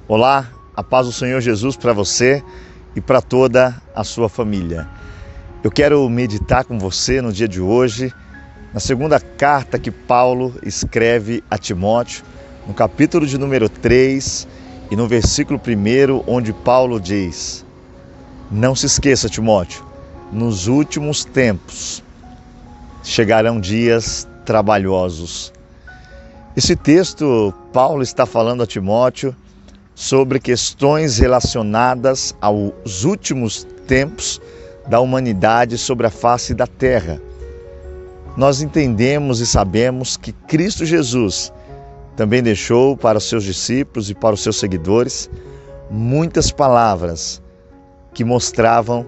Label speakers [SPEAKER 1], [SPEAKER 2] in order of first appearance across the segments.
[SPEAKER 1] Olá, a paz do Senhor Jesus para você e para toda a sua família. Eu quero meditar com você no dia de hoje, na segunda carta que Paulo escreve a Timóteo, no capítulo de número 3 e no versículo 1, onde Paulo diz: Não se esqueça, Timóteo, nos últimos tempos chegarão dias trabalhosos. Esse texto, Paulo está falando a Timóteo sobre questões relacionadas aos últimos tempos da humanidade sobre a face da terra. Nós entendemos e sabemos que Cristo Jesus também deixou para os seus discípulos e para os seus seguidores muitas palavras que mostravam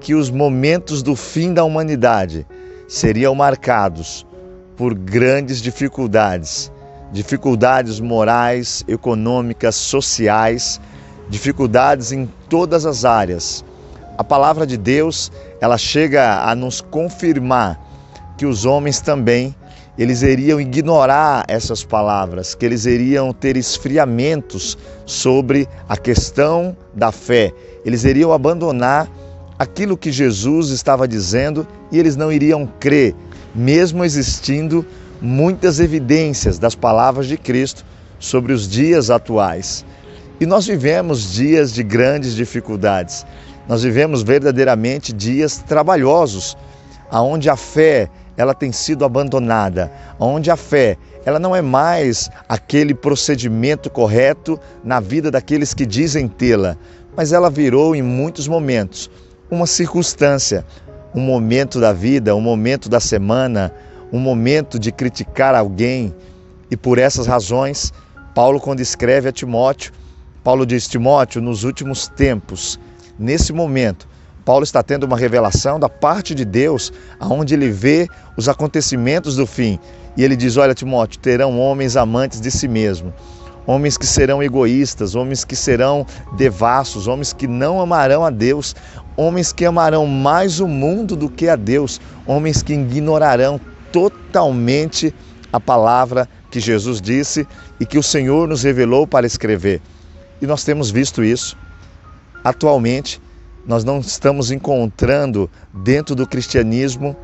[SPEAKER 1] que os momentos do fim da humanidade seriam marcados por grandes dificuldades morais, econômicas, sociais, dificuldades em todas as áreas. A palavra de Deus, ela chega a nos confirmar que os homens também, eles iriam ignorar essas palavras, que eles iriam ter esfriamentos sobre a questão da fé. Eles iriam abandonar aquilo que Jesus estava dizendo e eles não iriam crer, mesmo existindo muitas evidências das palavras de Cristo sobre os dias atuais. E nós vivemos dias de grandes dificuldades. Nós vivemos verdadeiramente dias trabalhosos, onde a fé ela tem sido abandonada, onde a fé ela não é mais aquele procedimento correto na vida daqueles que dizem tê-la, mas ela virou em muitos momentos uma circunstância, um momento da vida, um momento da semana, um momento de criticar alguém. E por essas razões, Paulo, quando escreve a Timóteo, Paulo diz: Timóteo, nos últimos tempos, nesse momento, Paulo está tendo uma revelação da parte de Deus, onde ele vê os acontecimentos do fim. E ele diz: olha, Timóteo, terão homens amantes de si mesmo, homens que serão egoístas, homens que serão devassos, homens que não amarão a Deus, homens que amarão mais o mundo do que a Deus, homens que ignorarão totalmente a palavra que Jesus disse e que o Senhor nos revelou para escrever. E nós temos visto isso. Atualmente, nós não estamos encontrando dentro do cristianismo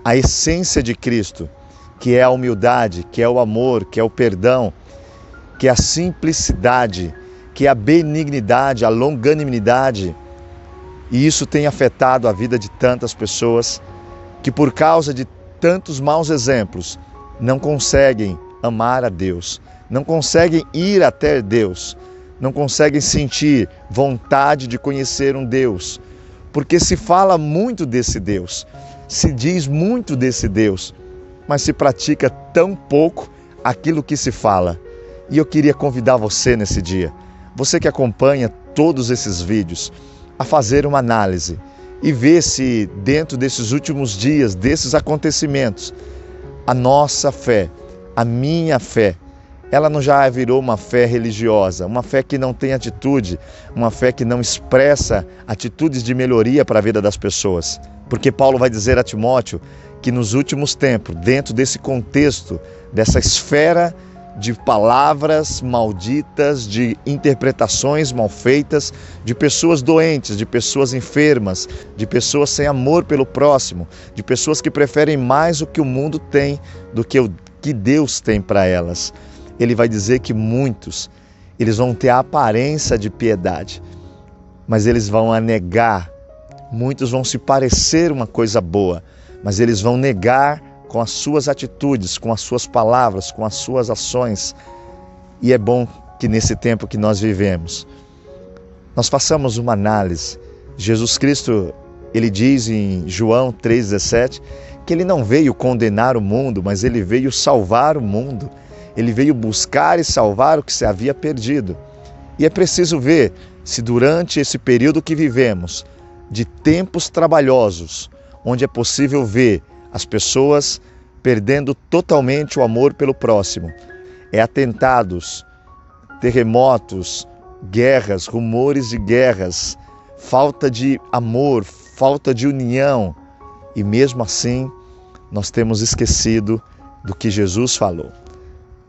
[SPEAKER 1] a essência de Cristo, que é a humildade, que é o amor, que é o perdão, que é a simplicidade, que é a benignidade, a longanimidade. E isso tem afetado a vida de tantas pessoas que, por causa de tantos maus exemplos, não conseguem amar a Deus, não conseguem ir até Deus, não conseguem sentir vontade de conhecer um Deus, porque se fala muito desse Deus, se diz muito desse Deus, mas se pratica tão pouco aquilo que se fala. E eu queria convidar você nesse dia, você que acompanha todos esses vídeos, a fazer uma análise e ver se dentro desses últimos dias, desses acontecimentos, a nossa fé, a minha fé, ela não já virou uma fé religiosa, uma fé que não tem atitude, uma fé que não expressa atitudes de melhoria para a vida das pessoas. Porque Paulo vai dizer a Timóteo que nos últimos tempos, dentro desse contexto, dessa esfera de palavras malditas, de interpretações mal feitas, de pessoas doentes, de pessoas enfermas, de pessoas sem amor pelo próximo, de pessoas que preferem mais o que o mundo tem do que o que Deus tem para elas. Ele vai dizer que muitos, eles vão ter a aparência de piedade, mas eles vão a negar. Muitos vão se parecer uma coisa boa, mas eles vão negar com as suas atitudes, com as suas palavras, com as suas ações. E é bom que nesse tempo que nós vivemos, nós façamos uma análise. Jesus Cristo, ele diz em João 3,17, que ele não veio condenar o mundo, mas ele veio salvar o mundo. Ele veio buscar e salvar o que se havia perdido. E é preciso ver se durante esse período que vivemos, de tempos trabalhosos, onde é possível ver as pessoas perdendo totalmente o amor pelo próximo, atentados, terremotos, guerras, rumores de guerras, falta de amor, falta de união, e mesmo assim nós temos esquecido do que Jesus falou.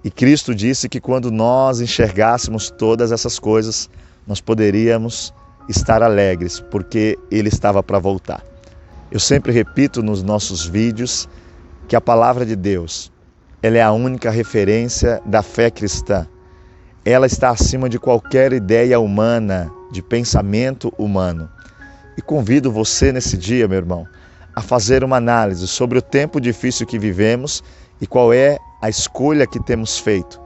[SPEAKER 1] E Cristo disse que quando nós enxergássemos todas essas coisas, nós poderíamos estar alegres, porque Ele estava para voltar. Eu sempre repito nos nossos vídeos que a palavra de Deus, ela é a única referência da fé cristã. Ela está acima de qualquer ideia humana, de pensamento humano. E convido você nesse dia, meu irmão, a fazer uma análise sobre o tempo difícil que vivemos e qual é a escolha que temos feito.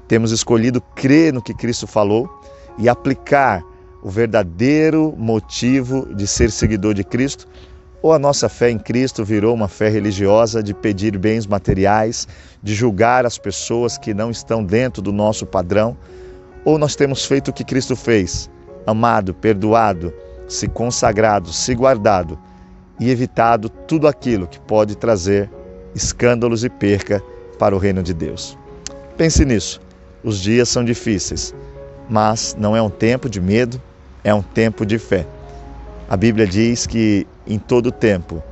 [SPEAKER 1] Temos escolhido crer no que Cristo falou e aplicar o verdadeiro motivo de ser seguidor de Cristo, ou a nossa fé em Cristo virou uma fé religiosa de pedir bens materiais, de julgar as pessoas que não estão dentro do nosso padrão, ou nós temos feito o que Cristo fez, amado, perdoado, se consagrado, se guardado e evitado tudo aquilo que pode trazer escândalos e perca para o reino de Deus. Pense nisso. Os dias são difíceis, mas não é um tempo de medo, é um tempo de fé. A Bíblia diz que em todo tempo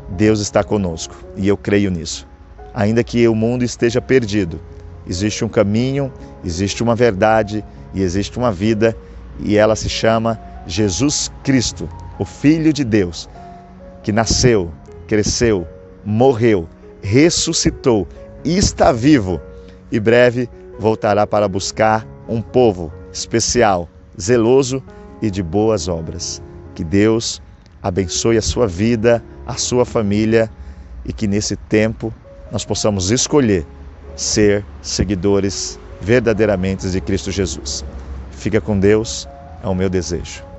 [SPEAKER 1] Deus está conosco e eu creio nisso. Ainda que o mundo esteja perdido, existe um caminho, existe uma verdade e existe uma vida e ela se chama Jesus Cristo, o Filho de Deus, que nasceu, cresceu, morreu, ressuscitou e está vivo e breve voltará para buscar um povo especial, zeloso e de boas obras. Que Deus abençoe a sua vida, a sua família e que nesse tempo nós possamos escolher ser seguidores verdadeiramente de Cristo Jesus. Fica com Deus, é o meu desejo.